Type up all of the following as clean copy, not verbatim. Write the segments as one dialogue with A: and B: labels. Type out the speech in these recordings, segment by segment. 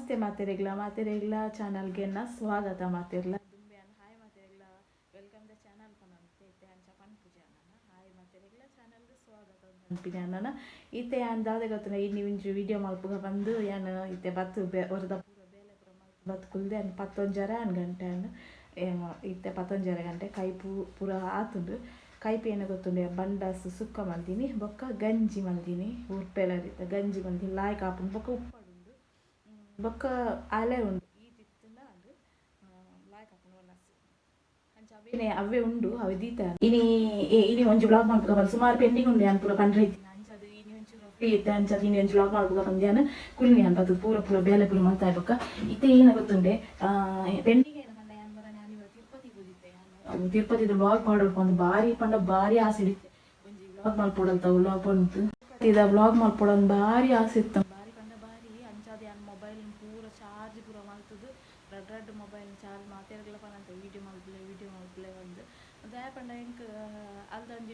A: ನಮಸ್ತೆ ಮಾತೆರೆಗ್ಲ ಚಾನಲ್ಗೆ ಸ್ವಾಗತ ಮಾತೆರ್ಲ ದುಂಬೆಯನ್ ಹಾಯ್ ಮಾತೆರೆಗ್ಲ ವೆಲ್ಕಮ್ ದ ಚಾನಲ್ ಪನಂತೆ ಇತ್ತೆ ಅಂಚ ಪನ್ಪುಜೆ ಅನ್ನ ಹಾಯ್ ಮಾತೆರೆಗ್ಲ ಚಾನಲ್ಗೆ ಸ್ವಾಗತ ಪನ್ಪಿದೆ ಅನ್ನ ಇತ್ತೆ ಯಾನ್ ದಾದೆ ಗೊತ್ತಿನ ಇನ್ನು ಇಂಚು ವಿಡಿಯೋ ಮಲ್ಪುಗ ಬಂದು ಯಾನ್ ಇತ್ತೆ ಬತ್ತು ಹೊರದ ಪೂರ ಬೇಲೆ ಪೂರ ಮಲ್ತು ಬತ್ತು ಕುಲ್ದೆ ಅನ್ 11 ಗಂಟೆ ಅನ್ನು ಇತ್ತೆ 11 ಗಂಟೆ ಕೈ ಪೂರ ಆತುಂಡು ಕೈಪಿ ಏನು ಗೊತ್ತುಂಡೆ ಬಂಡಾಸು ಸುಕ್ಕ ಮಲ್ತೀನಿ ಬೊಕ್ಕ ಗಂಜಿ ಮಲ್ತೀನಿ ಉರ್ಪೆಲರಿತ ಗಂಜಿ ಮಲ್ತೀನಿ ಲಾಯ್ ಕಾಪುಂಡು ಬೊಕ್ಕ ಉಪ್ಪಡುಂಡು ಬೊಕ್ಕ ಅಲೆ ಉಂಡು ಈ ತಿತ್ತುಂಡ ಅದು ಲಾಯ್ ಕಾಪುಂಡು ಒನಸ್ಸು ಅಂಚ ಅವೇ ಉಂಡು ಅವೆ ದೀತ ಇನಿ ಒಂಜಿ ಬ್ಲಾಗ್ ಮಾಡ್ಪುಗ ಬಂದು ಸುಮಾರು ಪೆಂಡಿಂಗ್ ಉಂಡು ಯಾನ್ ಪೂರ ಪಂಡ್ರೆ ಇತ್ತೀನಿ ಅಂಚದು ಇನಿ ಒಂಚೂರು ಫ್ರೀ ಇತ್ತೆ ಅಂಚದು ಇನಿ ಒಂಜಿ ಬ್ಲಾಗ್ ಮಾಡ್ಪುಗ ಬಂದು ಯಾನ್ ಕುಲ್ನಿ ಅನ್ಪದು ಪೂರ ಬೇಲೆ ಪೂರ ಮಲ್ತಾಯ್ ಬೊಕ್ಕ ಇತ್ತೆ ಏನು ಗೊತ್ತುಂಡೆ ಪೆಂಡಿಂಗ್ ಏನು ಪಂಡ ಯಾನ್ ಬರ ನಾನು ಇವಾಗ ತಿರುಪತಿ ಹೋಗಿದ್ದೆ ನಾನು ತಿರುಪತಿದ ಬ್ಲಾಗ್ ಮಾಡೋಕೆ ಒಂದು ಭಾರಿ ಆಸೆ ಇಡಿತ್ತೆ ಒಂಜಿ ಬ್ಲಾಗ್ ಮಲ್ಪೊಡಂತ ವ್ಲಾಗ್ ಬಂತು ತಿರುಪತಿದ ಬ್ಲಾಗ್ ಮಲ್ಪೊಡೊಂದು ಭಾರಿ ಆಸೆ ಇತ್ತು ಭಾರಿ ಪಂಡ ಭಾರಿ ಅಂಚಾದ ಯಾನ್ ಮೊಬೈಲ್ ಪೂರ ಚಾರ್ಜ್ ಪೂರ ಮಲ್ತದು ರಡ್ ಮೊಬೈಲ್ ಚಾರ್ಜ್ ಮಾತೆರ್ಗಲ ಪನಂತ ವಿಡಿಯೋ ಮಲ್ಪಲೆ ಒಂದು ದಯ ಪಂಡ ಎಂಕ್ ಅಲ್ದ ಒಂಜಿ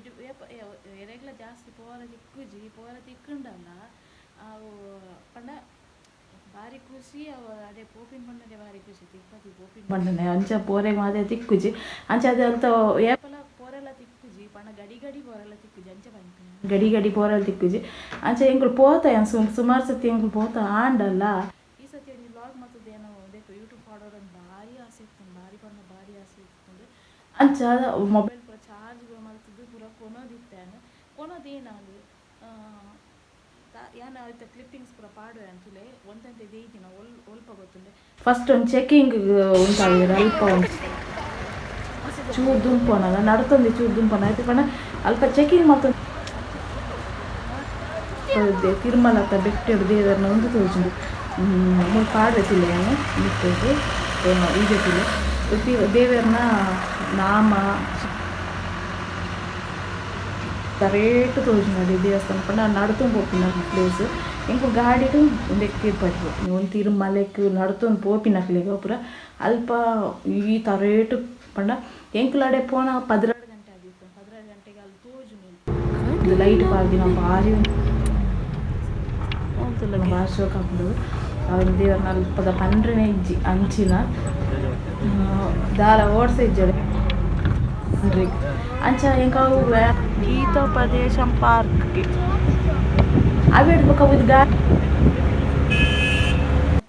A: ಎರೆಗ್ಲ ಜಾಸ್ತಿ ಪೋರ ತಿಕ್ಕುಂಡಲ್ಲ ಅವು ಪಂಡ ಭಾರಿ ಖುಷಿ ಅವ ಅದೇ ಪೋಪಿನ ಪಂಡನೆ ಭಾರಿ ಖುಷಿ ತಿರುಪತಿ ಪೋಪಿನ ಪಂಡನೆ ಅಂಚ ಪೋರೆಗೆ ಮಾದೇ ತಿಕ್ಕುಜಿ ಅಂಚ ಅದು ಅಂತ ಏಪಲ ಪೋರೆಲ್ಲ ತಿಕ್ಕುಜಿ ಪಂಡ ಗಡಿ ಪೋರೆಲ್ಲ ತಿಕ್ಕುಜಿ ಅಂಚ ಬಂತು ಗಡಿ ಪೋರೆಲ್ಲ ತಿಕ್ಕುಜಿ ಅಂಚ ಎಂಕುಲು ಪೋತ ಸುಮಾರು ಸತಿ ಎಂಕುಲು ಪೋತ ಆಂಡಲ್ಲ ಈ ಸತಿ ಒಂದು ಬ್ಲಾಗ್ ಮತ್ತದು ಏನೋ ಬೇಕು ಯೂಟ್ಯೂಬ್ ಮಾಡೋರಂತ ಭಾರಿ ಆಸೆ ಇತ್ತು ಭಾರಿ ಆಸೆ ಇತ್ತು ಅಂಚ ಮೊಬೈಲ್ ಪೂರ ಚಾರ್ಜ್ ಪೂರ ಮಲ್ತದ್ದು ಪೂರ ಕೊನೋದೇನಾದು ಯಾನ ಆಯ್ತು ಕ್ಲಿಪ್ಪಿಂಗ್ಸ್ ಪೂರ ಪಾಡು ಅಂತಲೇ ಒಂದಂತೆ ದೇಯ್ತಿನ ಒಲ್ಪ ಗೊತ್ತುಂಡೆ ಫಸ್ಟ್ ಒಂದು ಚೆಕಿಂಗ್ ಉಂಟಾಗಿದೆ ಅಲ್ಪ ಚೂರು ದುಂಪನಲ್ಲ ನಡ್ತೊಂದು ಚೂರು ದುಂಪನ ಆಯ್ತು ಪಣ ಅಲ್ಪ ಚೆಕಿಂಗ್ ಮಾಡ್ತೊಂದು ತಿರುಮಲ ಬೆಟ್ಟೆಡು ದೇವರನ್ನ ಒಂದು ತೋರಿಸಿದ್ದು ಪಾಡ್ಬೇಕಿಲ್ಲ ಏನು ನಿಂತದ್ದು ಈಜಕ್ಕಿಲ್ಲ ದೇವರನ್ನ ನಾಮ ರೇಟು ತೋರಿಸಿನಡಿ ದೇವಸ್ಥಾನ ಪಂಡ ನಡ್ತೊಂದು ಪೋಪಿನ ಪ್ಲೇಸ್ ಎಂಕು ಗಾಡಿಡು ತಿರುಪತಿ ಒಂದು ತಿರುಮಲೆಕ್ ನಡ್ತೊಂದು ಪೋಪಿನಕ್ಲೆಗ್ ಪೂರ ಅಲ್ಪ ಈ ರೇಟು ಪಂಡ ಎಂಕುಲಾಡೆ ಪೋನ 12 ಗಂಟೆ ಆಗಿತ್ತು 12 ಗಂಟೆಗೆ ಅಲ್ಲಿ ತೋಜು ಲೈಟ್ ಬಾಗಿನ ಭಾರಿ ಭಾರಿ ಶೋಕ ಹಾಕೊಂಡು ಅವ್ರ ದೇವ್ರನ್ನ ಅಲ್ಪದ ಪಂಡ್ರೆನೇ ಇಜ್ಜಿ ಅಂಚಿನ ದಾರ ಓಡ್ಸ ಇಜ್ಜಡೆ ಅಂಚ ಎಂಕಾವು ಗೀತೋಪದೇಶಂ ಪಾರ್ಕ್ಗೆ ಅವು ಹಿಡ್ಬೇಕು ಇದು ಗಾಡಿ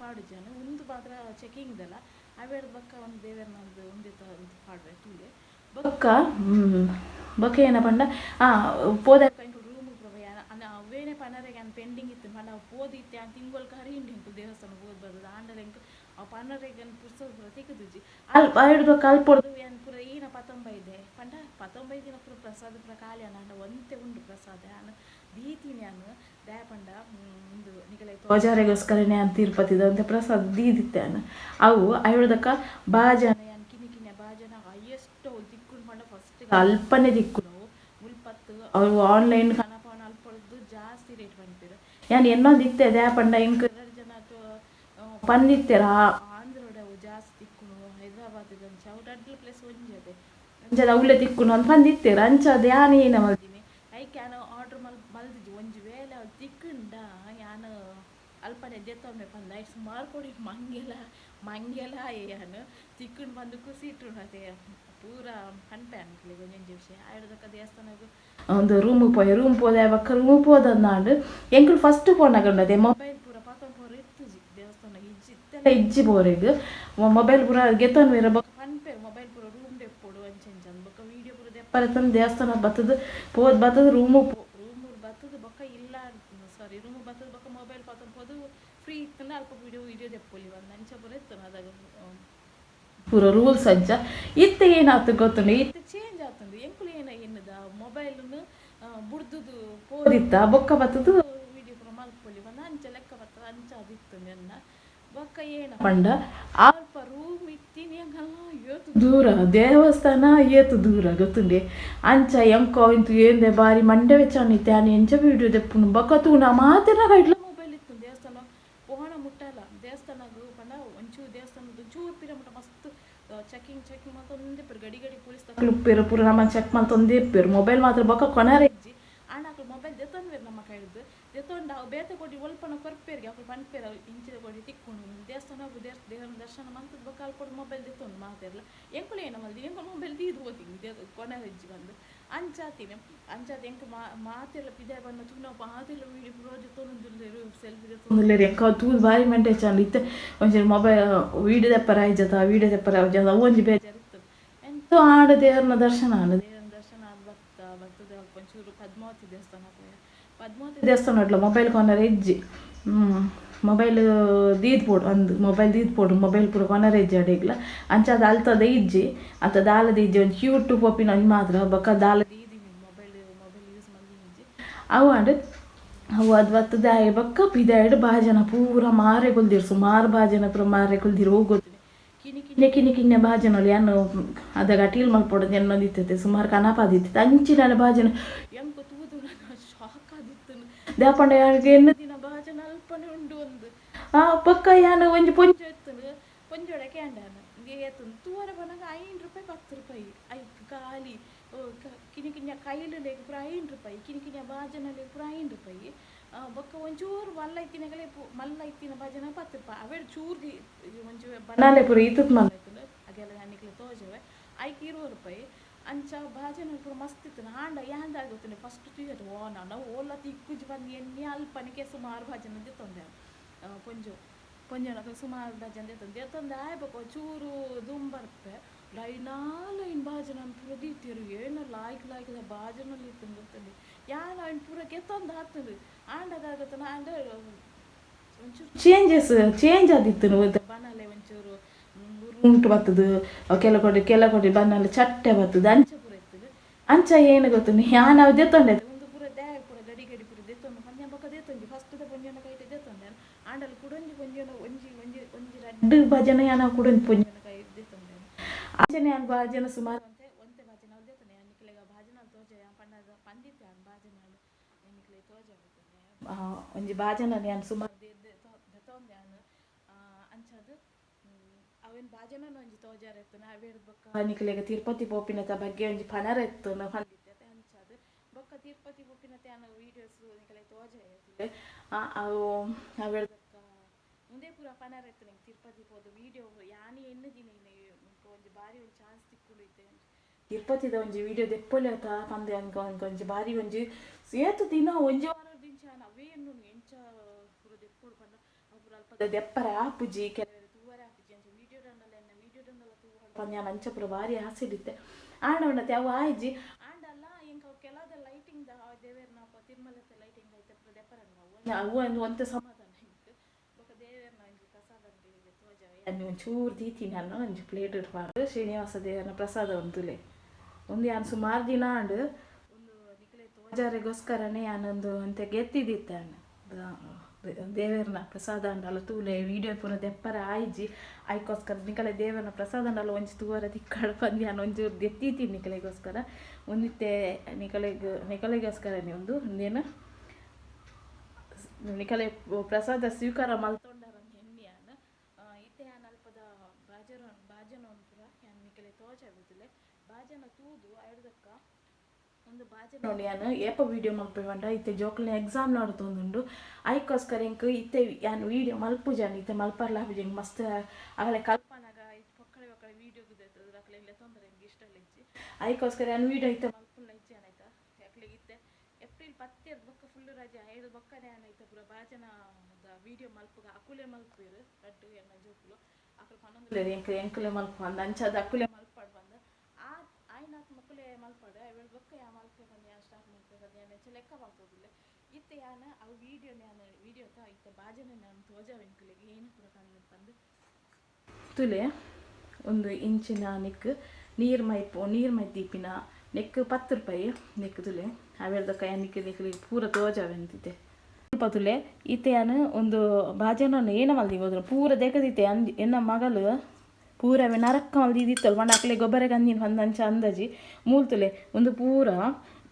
A: ಪಾಡು ಜನ ಒಂದು ಮಾತ್ರ ಚೆಕಿಂಗ್ ಇದಲ್ಲ ಅವು ಹಿಡ್ಬಕ್ಕ ಒಂದು ದೇವರನ್ನೊಂದು ಒಂದಿತ್ತು ಪಾಡ್ಬೇಕು ಇಲ್ಲಿ ಬೊಕ್ಕ ಏನ ಪಂಡ ಪೋದ ರೂಮ್ ಅವೇನೇ ಪನರೆಗೆ ಅನ್ ಪೆಂಡಿಂಗ್ ಇತ್ತು ಪಂಡ ಪೋದಿತ್ತೆ ಅಂತ ತಿಂಗಳು ಕರಿ ಇಂಟು ದೇವಸ್ಥಾನ ಹೋದ್ ಬರೋದು ಆಂಡಲೆ ಆ ಪನರೆಗೆ ಪುರ್ಸೋದು ಪೂರ ತಿಕ್ಕುದುಜಿ ಅಲ್ಪ ಹಿಡ್ಬೇಕು ಅಲ್ಪೊಡ್ದು ಏನು ಪೂರ ಈನ 19 ಪಂಡ 19 ದಿನ ಪೂರ ಪ್ರಸಾದ ಪೂರ ಖಾಲಿ ಅನ್ನ ಒಂತೆ ಉಂಡು ಪ್ರಸಾದ ನಾನು ದೀತೀನಿ ನಾನು ದಯ ಪಂಡ ಒಂದು ನಿಗಲೆ ಧ್ವಜಾರೆಗೋಸ್ಕರನೇ ಅಂತ ತಿರುಪತಿದ ಅಂತ ಪ್ರಸಾದ ದೀದಿತ್ತೆ ನಾನು ಅವು ಹಿಡ್ದಕ್ಕ ಬಾಜನ ಯಾನ್ ಕಿನಿ ಬಾಜನ ಎಷ್ಟು ದಿಕ್ಕುಂಡು ಪಂಡ ಫಸ್ಟ್ ಅಲ್ಪನೇ ದಿಕ್ಕು ನಾವು ಮುಲ್ಪತ್ತು ಅವು ಆನ್ಲೈನ್ ಕನಪವನ ಅಲ್ಪೊಳ್ದು ಜಾಸ್ತಿ ರೇಟ್ ಬಂದಿರು ಯಾನ್ ಇನ್ನೊಂದು ಇತ್ತೆ ದಯ ಪಂಡ ಇಂಕ 2 ಜನ ಪಂದಿತ್ತೆರ ಆಂಧ್ರೋಡ ಅವು ಜಾಸ್ತಿ ತಿಕ್ಕುನು ಹೈದರಾಬಾದ್ ಅಂಚ ಅವು ರಡ್ಲ ಪ್ಲೇಸ್ ಒಂಜದೆ ಅಂಚದ ಅವಳೆ ತಿಕ್ಕುನು ಅಂತ ಪಂದಿತ್ತೆರ ಅಂಚದ ಯಾನ್ ಏನ ಮಲ್ತೀನಿ ಐಕ್ ಯಾನು ಆರ್ಡ್ರ್ ಮಲ್ದಿದ್ದಿ ಒಂಜಿ ವೇಳೆ ಅವ್ಳು ತಿಕ್ಕುಂಡ ಯಾನು ಅಲ್ಪನೆ ದೆತ್ತೊಮ್ಮೆ ಪಂದ ಐಟ್ ಸುಮಾರು ಕೊಡಿ ಮಂಗೆಲ ಯಾನು ತಿಕ್ಕುಂಡು ಬಂದು ಖುಷಿ ಇಟ್ಟರು ಅದೇ ಪೂರ ಕಣ್ಪೆ ಅನ್ಕಲಿ ಒಂಜೊಂಜಿ ವಿಷಯ ಆಯ್ದಕ್ಕ ದೇವಸ್ಥಾನಗೂ ಒಂದು ರೂಮ್ ಪೋದೆ ಬಕ್ಕ ರೂಮ್ ಪೋದಂದಾಂಡು ಎಂಕುಲು ಫಸ್ಟ್ ಪೋನಾಗಂಡದೆ ಮೊಬೈಲ್ ಪೂರ ಪಾತೊಂದು ಪೋರ ಇತ್ತುಜಿ ದೇವಸ್ಥಾನ ಇಜ್ಜಿ ಬೋರೆಗ್ ಮೊಬೈಲ್ ಪೂರ ಗೆತ್ತೊಂದು ಬೇರೆ ಬೊಕ್ಕ ಪನ್ಪೆ ಮೊಬೈಲ್ ಪೂರ ರೂಮ್ ದೆಪ್ಪೊಡು ಅಂಚೆಂಚಂದು ಬೊಕ್ಕ ವೀಡಿಯೋ ಪೂರ ದೆಪ್ಪರತಂದು ದೇವಸ್ಥಾನ ಬತ್ತದು ರೂಮ್ ಬತ್ತದು ಬೊಕ್ಕ ಇಲ್ಲ ಸಾರಿ ರೂಮ್ ಬತ್ತದು ಬೊಕ್ಕ ಮೊಬೈಲ್ ಪಾತೊಂದು ಪೋದು ಫ್ರೀ ಇತ್ತಂದ್ರೆ ಅಲ್ಪ ವಿಡಿಯೋ ದೆಪ್ಪೊಲಿ ಒಂದು ಅಂಚೆ ಪೂರ ಇತ್ತು ಅದಾಗ ಪೂರ ರೂಲ್ಸ್ ಅಂಚ ಇತ್ತೆ ಏನಾಯ್ತು ಗೊತ್ತುಂಡು ಇತ್ತೆ ಚೇಂಜ್ ಆಗ್ತುಂಡು ಎಂಕುಲು ಏನದ ಮೊಬೈಲನ್ನು ಬುಡ್ದುದು ಪೋದಿತ್ತ ಬೊಕ್ಕ ಬತ್ತದು ವಿಡಿಯೋ ಪೂರ ಮಲ್ಪೊಲಿ ಬಂದು ಅಂಚೆ ಲೆಕ್ಕ ಬರ್ತದೆ ಅಂಚ ಅದಿತ್ತು ನನ್ನ ಬೊಕ್ಕ ಏನ ಪಂಡ ಅಲ್ಪ ರೂಮ್ ಇತ್ತೀನಿ ಹಂಗಲ್ಲ ಏತು ದೂರ ದೇವಸ್ಥಾನ ಏತು ದೂರ ಗೊತ್ತುಂಡೆ ಅಂಚ ಎಂಕೋ ಇಂತು ಏಂದೆ ಬಾರಿ ಮಂಡೆ ವೆಚ್ಚಾನಿತ್ತೆ ಆನೆ ಎಂಚ ವಿಡಿಯೋ ದೆಪ್ಪುನು ಬೊಕ್ಕ ತೂನ ಮಾತಿನ ಇಟ್ಲ ಮೊಬೈಲ್ ಇತ್ತು ದೇವಸ್ಥಾನ ಪೋಹಣ ಮುಟ್ಟಲ್ಲ ದೇವಸ್ಥಾನಗೂ ಪಂಡ ಒಂಚೂರು ದೇವಸ್ಥಾನದ ಚೂರು ಪಿರಮಟ ಮಸ್ತ್ ಚೆಕಿಂಗ್ ಮತ್ತೊಂದೇ ಪೇರು ಗಡಿ ಪೊಲೀಸ್ ತಕ್ಲು ಪೂರ ನಮ್ಮ ಚೆಕ್ ಮತ್ತೊಂದೇ ಪೇರು ಮೊಬೈಲ್ ಮಾತ್ರ ಬೊಕ್ಕ ಕೊನರೆ ಇಜ್ಜಿ ಆಣಾಕ್ಲು ಮೊಬೈಲ್ ದೆತ್ತೊಂದು ನಮ್ಮ ಕೈಡ್ದು ದೆತ್ತೊಂಡು ಬೇತೆ ಕೊಡಿ ಒಲ್ಪನ ಕೊರ್ಪೇರಿಗೆ ಅಕ್ಲು ಪನ್ಪೇರು ಇಂಚಿದ ಕೊಡಿ ತಿಕ್ಕೊಂಡು ಅಲ್ಪ ದೇವರ ದರ್ಶನ ಮಂತದ ಬೊಕ್ಕ ಅಲ್ಪ ಮೊಬೈಲ್ ದಿತ್ತೊಂದು ಮಾತೆಲ್ಲ ಎಂಕುಲು ಏನು ಮಲ್ದಿ ಎಂಕುಲು ಮೊಬೈಲ್ ತೀದು ಹೋತೀನಿ ಕೊನೆ ಹೆಜ್ಜೆ ಬಂದು ಅಂಚಾತಿನಿ ಎಂಕ ಮಾತೆಲ್ಲ ಪಿದೆ ಬಂದು ತುನ ಮಾತೆಲ್ಲ ವೀಡಿಯೋ ಪುರೋಜು ತೊಂದುಲ್ಲೇರು ಸೆಲ್ಫಿ ತೊಂದುಲ್ಲೇರು ಎಂಕ ತೂದು ಬಾರಿ ಮೆಂಟೆ ಚಂದ ಇತ್ತೆ ಒಂಚೂರು ಮೊಬೈಲ್ ವೀಡಿಯೋ ತೆಪ್ಪರ ಆಯ್ಜದ ಒಂಜಿ ಬೇಜಾರು ಇತ್ತು ಎಂತೂ ಆಡ ದೇವರನ ದರ್ಶನ ಬರ್ತದೆ ಅಲ್ಪ ಒಂಚೂರು ಪದ್ಮಾವತಿ ದೇವಸ್ಥಾನ ಅಟ್ಲ ಮೊಬೈಲ್ ಕೊನರೆ ಹೆಜ್ಜೆ ಮೊಬೈಲ್ ಮೊಬೈಲ್ ಪೂರ ಕೊನರೆ ಹೆಜ್ಜೆ ಅಡೆಗ್ಲ ಅಂಚಾದ ಅಲ್ತದ ಇಜ್ಜಿ ಅತ್ತ ದಾಲದ ಇಜ್ಜಿ ಒಂದು ಯೂಟ್ಯೂಬ್ ಒಪ್ಪಿನ ಮಾತ್ರ ಬೊಕ್ಕ ದಾಲದ ಮೊಬೈಲ್ ಯೂಸ್ ಮಾಡಿ ಇಜ್ಜಿ ಅವು ಅದು ಬರ್ತದೆ ಬೊಕ್ಕ ಪಿದಾಯ್ಡು ಭಾಜನ ಪೂರ ಮಾರೆ ಕೊಲ್ದಿರು ಸುಮಾರು ಭಾಜನ ಪೂರ ಮಾರೆ ಕೊಲ್ದಿರು ಹೋಗೋದು ಕಿನ್ನೆ ಭಾಜನಗಳು ಏನು ಅದಾಗ ಟೀಲ್ ಮಲ್ಪೊಡೋದು ಎನ್ನೊಂದಿತ್ತೈತೆ ಸುಮಾರು ಕನಪಾದಿತ್ತು ಅಂಚಿನ ಭಾಜನ ಎಂಕು ತೂದು ಶಾಕ್ ಆದಿತ್ತು ದೇಪಂಡ ಎನ್ನ ದಿನ ಭಾಜನ ಅಲ್ಪನೆ ಉಂಡು ಒಂದು ಪಕ್ಕ ಯಾನು ಒಂಜಿ ಪೊಂಜ ಎತ್ತನು ಪೊಂಜೊಡೆ ಕ್ಯಾಂಡಾನ ಏತನು ತೂವರ ಬನಾಗ ₹5 ₹10 ಐಕ್ ಖಾಲಿ ಕಿನಿಕಿನ ಕೈಲು ಲೇಕು ಪೂರ ₹5 ಕಿನಿಕಿನ ಭಾಜನ ಲೇಕು ಪೂರ ₹5 ಬೊಕ್ಕ ಒಂಚೂರು ಮಲ್ಲ ಇತ್ತಿನ ಭಾಜನ ₹10 ಅವೆಡು ಚೂರ್ಗಿ ಒಂಚೂರು ಬನಾಲೆ ಪೂರ ಈತತ್ ಮಲ್ಲ ಇತ್ತು ಹಾಗೆಲ್ಲ ನನಗೆ ತೋಜವೆ ಐಕ್ ₹20 ಅಂಚ ಭಾಜನ ಪೂರ ಮಸ್ತ್ ಇತ್ತು ಆಂಡ ಯಾಂದಾಗ ಗೊತ್ತಿನ ಫಸ್ಟ್ ತಿಂಗಳು ನಾವು ಓಲ ತಿಕ್ಕುಜಿ ಬಂದು ಎಣ್ಣೆ ಅಲ್ಪನಿಕೆ ಸುಮಾರು ಭಾಜನ ದಿತ್ತೊಂದೆ ಪೊಂಜನ ಸುಮಾರು ಭಾಜನ ದಿತ್ತೊಂದೆ ಆಯ್ಬೇಕು ಚೂರು ದುಂಬರ್ಪೆ ಲೈನ್ ಭಾಜನ ಪೂರ ದೀತಿರು ಏನೋ ಲಾಯ್ಕದ ಭಾಜನಲ್ಲಿ ಇತ್ತು ಗೊತ್ತಂడి ಯಾನ ಅವ್ನು ಪೂರ ಕೆತ್ತೊಂದು ಹಾಕ್ತದೆ ಆಂಡದಾಗತ್ತನ ಆಂಡ ಒಂಚೂರು ಚೇಂಜ್ ಆದಿತ್ತು ಬನಾಲೆ ಒಂಚೂರು ಉಂಟು ಬರ್ತದೆ ಕೆಲ ಕೊಡಿ ಬನಾಲೆ ಚಟ್ಟೆ ಬರ್ತದೆ ಅಂಚ ಪೂರ ಇರ್ತದೆ ಅಂಚ ಏನು ಗೊತ್ತು ಯಾನ ಅವು ದೆತ್ತೊಂಡೆ ಒಂದು ಪೂರ ದ್ಯಾಗ ಪೂರ ಗಡಿ ಪೂರ ದೆತ್ತೊಂದು ಪಂದ್ಯ ಬೊಕ್ಕ ದೆತ್ತೊಂಜಿ ಫಸ್ಟ್ ಪೊಂಜನ ಕೈಟ್ ದೆತ್ತೊಂಡೆ ಆಂಡಲ್ಲಿ ಕುಡೊಂಜಿ ಪೊಂಜನ ಒಂಜಿ ರಡ್ಡು ಭಜನೆ ಯಾನ ಕುಡೊಂಜಿ ಪೊಂಜನ ಕೈ ದೆತ್ತೊಂಡೆ ಅಂಚನೆ ಯಾನ್ ಭಾಜನ ಸುಮಾರು ಒಂತೆ ಭಾಜನ ಅವ್ರು ದೆತ್ತೊಂಡೆ ಯಾನಿಕ್ಲೆಗ ಭಾಜನ ತೋಜ ಪಂಡದ ಪಂದಿತ್ತೆ ಯಾನ್ ಭಾಜನ ಎನ್ನಿಕ್ಲೆ ತೋಜ ಒಂಜಿ ಭಾಜನ ಯಾನ್ ಸುಮಾರು ದೆತ್ತೊಂದೆ ಯಾನು ಅಂಚದು ಅವೇನು ಭಾಜನ ಒಂಜಿ ತೋಜಾರ ಎತ್ತು ನಾವೇಡು ಬೊಕ್ಕ ನಿಕ್ಲೆಗ ತಿರುಪತಿ ಪೋಪಿನತ ಬಗ್ಗೆ ಒಂಜಿ ಪನರ ಎತ್ತು ಹೊಂದಿತ್ತೆ ಅಂಚದು ಬೊಕ್ಕ ತಿರುಪತಿ ಪೋಪಿನತೆ ಅನ್ನ ವೀಡಿಯೋಸ್ ನಿಕ್ಲೆ ತೋಜ ಇರ್ತದೆ ಅವೇಡು ಬೊಕ್ಕ ಮುಂದೆ ಪೂರ ಪನರ ಎತ್ತು ನಂಗೆ ತಿರುಪತಿ ಹೋದ ವೀಡಿಯೋ ಯಾನಿ ಎನ್ನು ದಿನ ಒಂಜಿ ಬಾರಿ ಒಂದು ಚಾನ್ಸ್ ತಿಕ್ಕುಡು ಇತ್ತೆ ತಿರುಪತಿದ ಒಂಜಿ ವೀಡಿಯೋ ದೆಪ್ಪೊಲೆ ಪಂದೆ ಒಂಜಿ ಬಾರಿ ಒಂಜಿ ಸೇತು ದಿನ ಒಂಜಿ ವಾರ ದಿಂಚ ಅವೇ ಎನ್ನು ಎಂಚ ಪೂರ ದೆಪ್ಪೊಡು ಪಂಡ ಪೂರ ಅಲ್ಪ ದೆಪ್ಪರ ಆಪುಜಿ ಕೆಲವರು ತೂವರೆ ಆಪುಜಿ ಅಂಚ ವೀಡಿಯೋಡನ್ನೆಲ್ಲ ತೂವಡು ಪಂದ್ಯ ಅಂಚ ಪೂರ ಭಾರಿ ಆಸೆ ಇತ್ತೆ ಆಂಡ ಉಂಡತೆ ಅವು ಆಯ್ಜಿ ಆಂಡಲ್ಲ ಎಂಕ ಕೆಲದ ಲೈಟಿಂಗ್ ದೇವೇರ್ನ ತಿರುಮಲത്തെ ಲೈಟಿಂಗ್ ಐತೆ ಪೂರ ದೆಪ್ಪರ ಅವು ಒಂತೆ ಸಮಾಧಾನ ಹಿಂಗೆ ಬೊಕ್ಕ ದೇವೇರ್ನ ಒಂಜಿ ಪ್ರಸಾದ ತೋಜವೆ ಅನ್ನು ಒಂಚೂರು ತೀತೀನಿ ಅನ್ನ ಒಂಜಿ ಪ್ಲೇಟ್ ಇಡ್ಬಾರ್ದು ಶ್ರೀನಿವಾಸ ದೇವರನ ಪ್ರಸಾದ ಒಂದುಲೆ ಒಂದು ಯಾನು ಸುಮಾರು ದಿನ ಆಂಡು ಒಂದು ನಿಕ್ಲೆ ತೋಜಾರೆಗೋಸ್ಕರನೇ ಯಾನೊಂದು ಅಂತೆ ಗೆತ್ತಿದಿತ್ತೆ ಅನ್ನ ದೇವರನ ಪ್ರಸಾದ ಅಂಡಲ್ಲ ತೂಲೆ ವೀಡಿಯೋ ಪೂರ ದೆಪ್ಪರ ಆಯ್ಜಿ ಆಯ್ಕೋಸ್ಕರ ನಿಕಲೆ ದೇವರನ ಪ್ರಸಾದ ಅಂಡಲ್ಲ ಒಂಜಿ ತೂವರ ತಿಕ್ಕಡು ಬಂದು ನಾನು ಒಂಚೂರು ದೆತ್ತೀತೀನಿ ನಿಕಲೆಗೋಸ್ಕರ ಒಂದಿತ್ತೆ ನಿಕಲೆಗೋಸ್ಕರನೇ ಒಂದೇನು ನಿಕಲೆ ಪ್ರಸಾದ ಸ್ವೀಕಾರ ಮಲ್ತೊಂಡರ ಹೆಣ್ಣಿಯಾನ ಇತ್ತೆ ಯಾನ್ ಅಲ್ಪದ ಭಾಜನ ಪೂರ ಯಾನ್ ನಿಕಲೆ ತೋಜ ಬಿದ್ದಿಲೆ ಭಾಜನ ತೂದು ಐಡ್ದಕ್ಕ ಒಂದು ಭಾಜನ ನೋಡಿ ಯಾನು ಏಪ ವೀಡಿಯೋ ಮಲ್ಪೇವಂಡ ಇತ್ತೆ ಜೋಕ್ಲಿನ ಎಕ್ಸಾಮ್ ನೋಡ್ತೊಂದುಂಡು ಐಕೋಸ್ಕರ ಇಂಕ್ ಇತ್ತೆ ಯಾನು ವೀಡಿಯೋ ಮಲ್ಪುಜಾನ ಇತ್ತೆ ಮಲ್ಪರ್ಲ ಹಾಪಿಜಂಗೆ ಮಸ್ತ್ ಆಗಲೇ ಕಲ್ಪನಾಗ ಇತ್ತು ಪಕ್ಕಳೆ ವೀಡಿಯೋ ಗುದ್ದೈತದ ಅಕ್ಲೆಲ್ಲ ತೊಂದರೆ ನಿಮ್ಗೆ ಇಷ್ಟ ಇಜ್ಜಿ ಐಕೋಸ್ಕರ ಯಾನು ವೀಡಿಯೋ ಇತ್ತೆ ಮಲ್ಪುಲ್ಲ ಇಜ್ಜಿ ಅನಾಯ್ತಾ ಅಕ್ಲೆಗೆ ಇತ್ತೆ ಏಪ್ರಿಲ್ 10 ಬೊಕ್ಕ ಫುಲ್ ರಜೆ 5 ಬೊಕ್ಕನೆ ಅನಾಯ್ತಾ ಪೂರ ಭಾಜನ ವೀಡಿಯೋ ಮಲ್ಪುಗ ಅಕುಲೆ ಮಲ್ಪೇರು ರಡ್ಡು ಎನ್ನ ಜೋಕುಲು ಅಕ್ಲು ಪನ್ನೊಂದುಲೇರು ಎಂಕುಲೆ ಮಲ್ಪು ಅಂದ ಅಂಚದ ಅಕುಲೆ ಮಲ್ಪಾಡು ಬಂದು ಆಯ್ನಾತ್ ಮಕ್ಕಳೇ ಮಲ್ಪಾಡು ಅವೆಳು ಬೊಕ್ಕ ಯಾ ಮಲ್ಪೆ ಬಂದು ಯಾನು ಸ್ಟಾರ್ಟ್ ಮಲ್ಪೆ ಬಂದು ಯಾನು ಹೆಚ್ಚು ಲೆಕ್ಕ ಮಾಡ್ತೋದಿಲ್ಲ ಇತ್ತೆ ಯಾನ ಅವು ವೀಡಿಯೋ ಇತ್ತೆ ಭಾಜನ ನಾನು ತೋಜಾವ ಎಂಕುಲೆಗೆ ಏನು ಪೂರ ಬಂದು ತುಲೆ ಒಂದು ಇಂಚಿನ ನೆಕ್ ನೀರು ಮೈ ದೀಪಿನ ನೆಕ್ ₹10 ನೆಕ್ ತುಲೆ ಅವೆಳ್ದಕ್ಕ ನಿಕ್ಲಿಗೆ ಪೂರ ತೋಜಾವೆಂತಿತ್ತೆ ಸ್ವಲ್ಪ ತುಲೆ ಇತ್ತೆ ಯಾನು ಒಂದು ಭಾಜನ ಏನ ಮಲ್ದಿ ಹೋದ್ರು ಪೂರ ದೇಕದಿತ್ತೆ ಎನ್ನ ಮಗಳು ಪೂರ ನರಕ್ಕ ಮಲ್ದಿದ್ದಿತ್ತಲ್ಲ ಮಂಡ ಅಕ್ಲೆ ಗೊಬ್ಬರಕ್ಕೆ ಅಂದಿನ ಒಂದು ಅಂಚ ಅಂದಾಜಿ ಮೂಲ್ತುಲೆ ಒಂದು ಪೂರ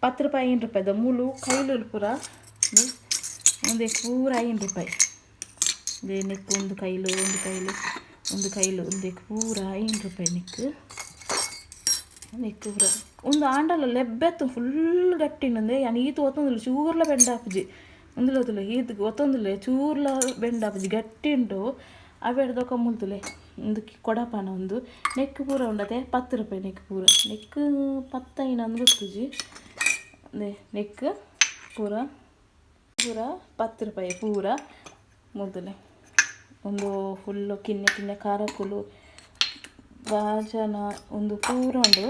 A: ₹10 ಮೂಲು ಕೈಲು ಪೂರ ಒಂದೇ ಪೂರ ₹5 ದೇ ನೆಕ್ ಒಂದು ಕೈಲು ಒಂದೇ ಪೂರ ₹5 ನೆಕ್ ಪೂರ ಒಂದು ಆಂಡಲ ಲೆಬ್ಬೆತ್ತು ಫುಲ್ ಗಟ್ಟಿನಂದೆ ಯಾನು ಈತು ಒತ್ತೊಂದಿಲ್ಲ ಚೂರ್ಲ ಬೆಂಡ ಹಾಪುಜಿ ಒಂದಿಲ್ಲ ಈತು ಒತ್ತೊಂದಿಲ್ಲ ಚೂರ್ಲ ಬೆಂಡ ಹಾಪುಜಿ ಗಟ್ಟಿ ಉಂಟು ಅವೆಡ್ದೊಕ ಮುಲ್ತುಲೆ ಒಂದು ಕೊಡಪಾನ ಒಂದು ನೆಕ್ ಪೂರ ಉಂಡತೆ 10 ರೂಪಾಯಿ ನೆಕ್ ಪೂರ ನೆಕ್ 10 ಇನ್ನೊಂದು ಗೊತ್ತುಜಿ ನೆಕ್ ಪೂರ ಪೂರ 10 ರೂಪಾಯಿ ಪೂರ ಮುಲ್ತುಲೆ ಒಂದು ಫುಲ್ಲು ಕಿನ್ನೆ ಕಿನ್ನೆ ಖಾರಕ್ಕುಲು ಬಾಜನ ಒಂದು ಪೂರ ಉಂಡು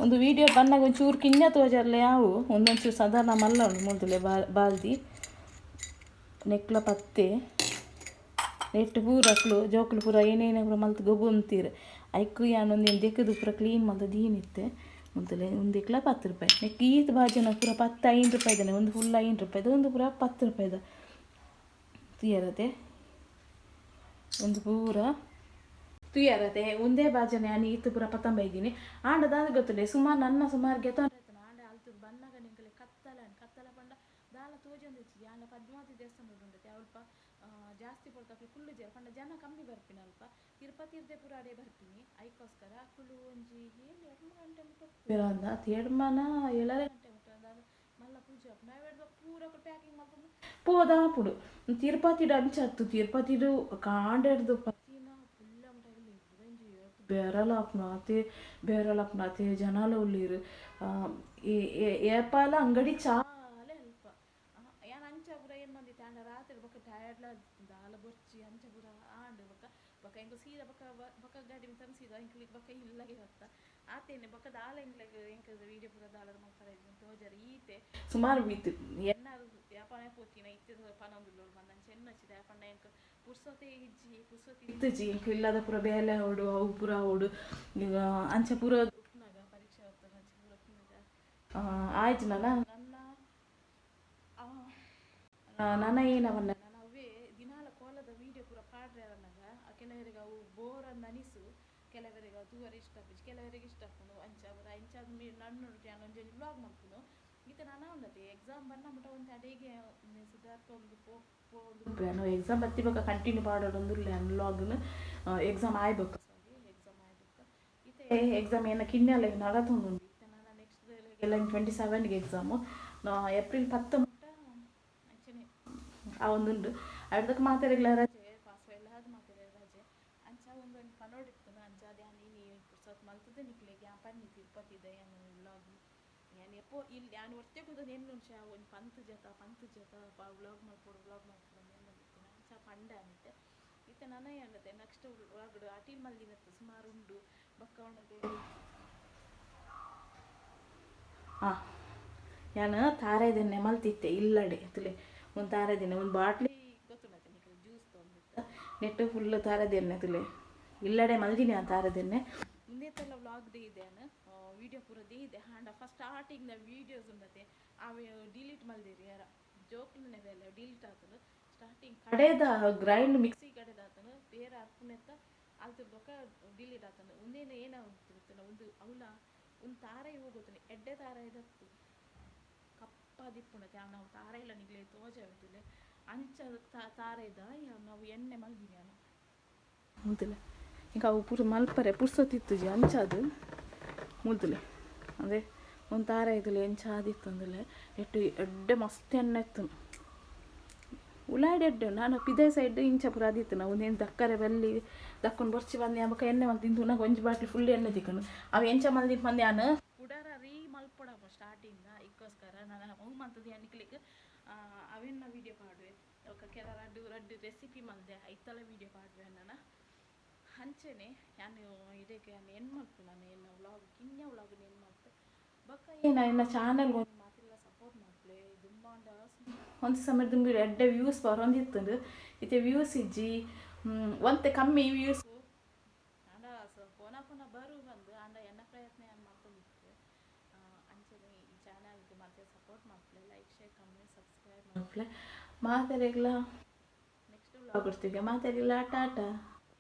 A: ಒಂದು ವೀಡಿಯೋ ಬಂದಾಗ ಒಂಚೂರು ಕಿನ್ನೆ ತೋಜರ್ಲೆ ಯಾವು ಒಂದೊಂಚೂರು ಸಾಧಾರಣ ಮಲ್ಲ ಉಂಡು ಮುಲ್ತುಲೆ ಬಾಲ್ದಿ ನೆಕ್ಲ ಪತ್ತೆ ನೆಟ್ಟು ಪೂರಕ್ಲು ಜೋಕ್ಲು ಪೂರ ಏನೇನೇ ಪೂರ ಮಲ್ತು ಗೊಬ್ಬು ಅಂತೀರು ಐಕ್ಕು ಯಾನೊಂದು ಏನು ದೆಕ್ಕದು ಪೂರ ಕ್ಲೀನ್ ಮಲ್ತು ದೀನಿತ್ತೆ ಮುಂತಲೆ ಒಂದು ಇಕ್ಲ 10 ರೂಪಾಯಿ ನೆಕ್ ಈತ್ ಬಾಜನ ಪೂರ 10 ರೂಪಾಯಿದಾನೆ ಒಂದು ಫುಲ್ 5 ರೂಪಾಯಿದ ಒಂದು ಪೂರ 10 ರೂಪಾಯಿದ ತುಯರತೆ ಒಂದು ಪೂರ ತುಯರತೆ ಒಂದೇ ಬಾಜನೆ ನಾನು ಈತ್ ಪೂರ 19 ಇದ್ದೀನಿ ಆಂಡದಾದ ಗೊತ್ತಲೆ ಸುಮಾರು ಗೆತ್ತೊಂಡಾಯ್ತಾನೆ ಆಂಡ ಅಲ್ತದ ಬಣ್ಣಗ ನಿಂಕಲೆ ಕತ್ತಲ ಪಂಡ ದಾಲ ತೋಜೊಂದಿಚ್ಚಿ ಆಂಡ ಪದ್ಮಾವತಿ ದೇವಸ್ಥಾನ ಉಂಡತೆ ಅಲ್ಪ ಜಾಸ್ತಿ ಪಡ್ತಕ್ಲು ಫುಲ್ಲು ಪಂಡ ಜನ ಕಮ್ಮಿ ಬರ್ಪಿನ ಅಲ್ಪ ತಿರುಪತಿರ್ದೆ ಪೂರ ಅಡೆ ಬರ್ಪಿನಿ ಐಕೋಸ್ಕರ ಅಕ್ಕಳು ಒಂಜಿ ಏನು 2 ಗಂಟೆ ಮುಟ್ಟ ತೇಡ್ಮನ 7 ಗಂಟೆ ಮುಟ್ಟ ಮಲ್ಲ ಪೂಜೆ ನಾವೆಡ್ದು ಪೂರ ಪ್ಯಾಕಿಂಗ್ ಮಾಡ್ಕೊಂಡು ಪೋದಾಪುಡು ತಿರುಪತಿಡು ಅಂಚತ್ತು ತಿರುಪತಿಡು ಕಾಂಡೆಡ್ದು ಪತಿನ ಫುಲ್ಲ ಮುಟ್ಟಾಗಲಿ ಒಂಜಿ ಬೇರಲಾಪ್ನಾತೆ ಜನಾಲ ಉಳ್ಳೀರು ಏಪಾಲ ಅಂಗಡಿ ಚಾಲೆ ಅಲ್ಪ ಯಾನ್ ಅಂಚ ಪೂರ ಏನು ಮಂದಿ ತಾಂಡ ರಾತ್ರಿ ಬೊಕ್ಕ ಟಯರ್ಡ್ಲ ದಾಲ ಬೊರ್ಚಿ ಅಂಚ ಪೂರ ಆಂಡು ಬೊಕ್ಕ ಎಂಕು ಸೀದಾ ಬೊಕ್ಕ ಗಾಡಿ ಮಿತ್ತನ ಸೀದಾ ಎಂಕ್ಲಿಗೆ ಬೊಕ್ಕ ಇಲ್ಲಗೆ ಹೊತ್ತ ಆತೇನೆ ಬೊಕ್ಕ ದಾಲ ಎಂಕ್ಲೆಗ್ ಎಂಕದ ವೀಡಿಯೋ ಪೂರ ದಾಲದ ಮಲ್ಪರ ತೋಜರು ಈತೆ ಸುಮಾರು ಬೀತು ಎನ್ನಾರು ಯಾಪಣ ಪೋತಿನ ಇತ್ತಿದ ಪನೊಂದುಲ್ಲೋಡು ಬಂದಂಚ ಎನ್ನಚ್ಚಿದ ಯಾಪಣ್ಣ ಎಂಕ್ ಪುರ್ಸೊತೆ ಇತ್ತುಜಿ ಎಂಕ್ ಇಲ್ಲದ ಪೂರ ಬೇಲೆ ಓಡು ಅವು ಪೂರ ಓಡು ಅಂಚ ಪೂರ ಉಪ್ನಾಗ ಪರೀಕ್ಷೆ ಹೊತ್ತ ಅಂಚ ಪೂರ ಉಪ್ನಾಗ ಆಯ್ತು ನನ್ನ ಏನವನ್ನ ನಾನು ಅವೇ ದಿನಾಲ ಕೋಲದ ವೀಡಿಯೋ ಪೂರ ಪಾಡ್ರೆ ಅವನ್ನಾಗ ಕೆಲವರಿಗೆ ಅವು ಬೋರ್ ಅಂದ ಅನಿಸು ಕೆಲವರಿಗೆ ಅವು ತೂವರೆ ಇಷ್ಟ ಕೆಲವರಿಗೆ ಇಷ್ಟ ಆಗ್ತನು ಅಂಚಾದ ನಣ್ಣು ನಾನು ಒಂಜಿ ವ್ಲಾಗ್ ಮಾಡ್ತೀನಿ ಈತ ನಾನು ಉಂಡತೆ ಎಕ್ಸಾಮ್ ಬನ್ನ ಮುಟ ಒಂದು ಅಡೆಗೆ ಸುಧಾರ್ಕ ಒಂದು ಪೋದು ಎಕ್ಸಾಮ್ ಬತ್ತಿಬೇಕ ಕಂಟಿನ್ಯೂ ಮಾಡೋದು ಒಂದು ವ್ಲಾಗ್ನು ಎಕ್ಸಾಮ್ ಆಯ್ಬೇಕು ಈತ ಎಕ್ಸಾಮ್ ಏನ ಕಿನ್ನೆಲ್ಲ ನಡತೊಂದು ಈತ ನಾನು ನೆಕ್ಸ್ಟ್ ಎಲ್ಲ 27ಗೆ ಎಕ್ಸಾಮು ಏಪ್ರಿಲ್ 10 ಮುಟ್ಟ ಅಂಚನೆ ಆ ಒಂದುಂಡು ಅಡ್ದಕ್ಕೆ ಮಾತಾಡಿಲ್ಲ ರಜೆ ಪಾಸ್ ಎಲ್ಲ ಅದು ಮಾತಾಡಿಲ್ಲ ರಜೆ ಅಂಚ ಒಂದು ಪನೋಡಿತ್ತು ಅಂಚ ಅದೇ ನೀನು ಪುರ್ಸೊತ್ ಮಲ್ತದೆ ನಿಕ್ಲೆಗೆ ಪನ್ನಿ ತಿರುಪತಿದೆ ಏನು ವ್ಲಾಗ್ ಏನು ಎಪ್ಪೋ ಇಲ್ಲಿ ನಾನು ಹೊರ್ತೆ ಕೂದೋದು ಏನು ನಿಮಿಷ ಒಂದು ಪಂತು ಜತ ವ್ಲಾಗ್ ಮಾಡ್ಕೊಡು ಏನು ಬಂದಿತ್ತು ಅಂಚ ಪಂಡ ಅನ್ನತ್ತೆ ಈತ ನನ್ನ ಅನ್ನತ್ತೆ ನೆಕ್ಸ್ಟ್ ವ್ಲಾಗ್ ಅಟೀಲ್ ಮಲ್ದಿನತ್ತು ಸುಮಾರು ಉಂಡು ಬಕ್ಕ ಉಂಡದೆ ನಾನು ತಾರೆದೆಣ್ಣೆ ಮಲ್ತಿತ್ತೆ ಇಲ್ಲಡೆ ತುಲೆ ಒಂದು ತಾರೆದೆಣ್ಣೆ ಒಂದು ಬಾಟ್ಲಿ ಗೊತ್ತುಂಡತ್ತೆ ನಿಖಿಲ್ ಜ್ಯೂಸ್ ತೊಗೊಂಡಿತ್ತು ನೆಟ್ಟು ಫುಲ್ಲು ತಾರೆದೆಣ್ಣೆ ತುಲೆ ಇಲ್ಲಡೆ ಮಲ್ದಿನಿ ಆ ತಾರೆದೆಣ್ಣೆ ಮುಂದೆತ್ತೆಲ್ಲ ವ್ಲಾಗ್ದೇ ಇದೆ ವೀಡಿಯೋ ಪೂರದೇ ಇದೆ ಹಾಂಡ ಫಸ್ಟ್ ಸ್ಟಾರ್ಟಿಂಗ್ ವೀಡಿಯೋಸ್ ಉಂಡತೆ ಅವೆ ಡಿಲೀಟ್ ಮಲ್ದಿರಿ ಯಾರ ಜೋಕ್ಲನೆ ಬೇಲೆ ಡಿಲೀಟ್ ಆತನು ಸ್ಟಾರ್ಟಿಂಗ್ ಕಡೆದ ಗ್ರೈಂಡ್ ಮಿಕ್ಸಿ ಕಡೆದ ಆತನು ಬೇರೆ ಅರ್ಪುನೆತ್ತ ಅಲ್ತದ ಬೊಕ್ಕ ಡಿಲೀಟ್ ಆತನು ಒಂದೇನು ಏನಾಗ್ತಿರ್ತಾನೆ ಒಂದು ಅವಳ ಒಂದು ತಾರ ಹೋಗುತ್ತಾನೆ ಎಡ್ಡೆ ತಾರ ಇದತ್ತು ಕಪ್ಪದಿಪ್ಪುಣತೆ ನಾವು ತಾರ ಇಲ್ಲ ನಿಗ್ಲೆ ತೋಜಾವಿದ್ದಿಲ್ಲ ಅಂಚ ತಾರ ಇದ್ದ ನಾವು ಎಣ್ಣೆ ಮಲ್ದಿನಿ ನಾನು ಮುಲ್ತಿಲ್ಲ ಈಗ ಅವು ಪೂರ ಮಲ್ಪರೆ ಪುರ್ಸೊತ್ತಿತ್ತು ಜಿ ಅಂಚದು ಮುಲ್ತಿಲ್ಲ ಅದೇ ಒಂದು ತಾರ ಇದ್ದಿಲ್ಲ ಎಂಚಾದಿತ್ತು ಅಂದಿಲ್ಲ ಎಡ್ಡೆ ಮಸ್ತ್ ಎಣ್ಣೆ ಇತ್ತು ಉಳ್ಳಾಡಿ ಎಡ್ಡೆ ನಾನು ಪಿದೆ ಸೈಡ್ ಇಂಚ ಪೂರ ಅದಿತ್ತು ನಾವು ಒಂದೇನು ದಕ್ಕರೆ ಬೆಲ್ಲಿ ದಕ್ಕೊಂಡು ಬರ್ಚಿ ಬಂದು ಯಾವಾಗ ಎಣ್ಣೆ ಮಲ್ತು ತಿಂದು ನಂಗೆ ಒಂಜಿ ಬಾಟ್ಲಿ ಫುಲ್ ಎಣ್ಣೆ ತಿಕ್ಕೊಂಡು ಅವು ಎಂಚ ಮಲ್ದಿ ಬಂದು ನಾನು ಕುಡಾರ ಮಲ್ಪೊಡಪ್ಪ ಸ್ಟಾರ್ಟಿಂದ ಇದಕ್ಕೋಸ್ಕರ ನಾನು ಅವು ಮಲ್ತದ್ದು ಎಣ್ಣಿಕ್ಲಿಕ್ಕೆ ಅವೆನ್ನ ವೀಡಿಯೋ ಪಾಡುವೆ ಕೆಲ ರಡ್ಡು ರೆಸಿಪಿ ಮಲ್ದೆ ಐತಲ ವೀಡಿಯೋ ಪಾಡುವೆ ನಾನು ಹಂಚೆನೆ ನಾನು ಇದಕ್ಕೆ ನಾನು ಏನು ಮಾಡ್ತು ನಾನು ಏನು ವ್ಲಾಗ್ ಕಿನ್ನೆ ವ್ಲಾಗ್ ಏನು ಮಾಡ್ತೆ ಬಕ್ಕ ನನ್ನ ಚಾನಲ್ಗೆ ಒಂದು ಮಾತೆಲ್ಲ ಸಪೋರ್ಟ್ ಮಾಡ್ಲೆ ತುಂಬ ಒಂದು ಸಮಯ ತುಂಬ ಎಡ್ಡೆ ವ್ಯೂಸ್ ಬರೋಂದಿತ್ತು ಇತ್ತೆ ವ್ಯೂಸ್ ಇಜ್ಜಿ ಒಂತೆ ಕಮ್ಮಿ ವ್ಯೂಸ್ ಆಂಡ ಪೋನ ಬರು ಬಂದು ಆಂಡ ಎನ್ನ ಪ್ರಯತ್ನ ಏನು ಮಾಡ್ಕೊಂಡಿತ್ತು ಅಂಚನೆ ಈ ಚಾನಲ್ಗೆ ಮತ್ತೆ ಸಪೋರ್ಟ್ ಮಾಡ್ಲೆ ಲೈಕ್ ಶೇರ್ ಕಮೆಂಟ್ ಸಬ್ಸ್ಕ್ರೈಬ್ ಮಾಡ್ಲೆ ಮಾತಾಡಿಲ್ಲ ನೆಕ್ಸ್ಟ್ ವ್ಲಾಗ್ ಕೊಡ್ತೀವಿ ಮಾತಾಡಿಲ್ಲ ಟಾಟಾ.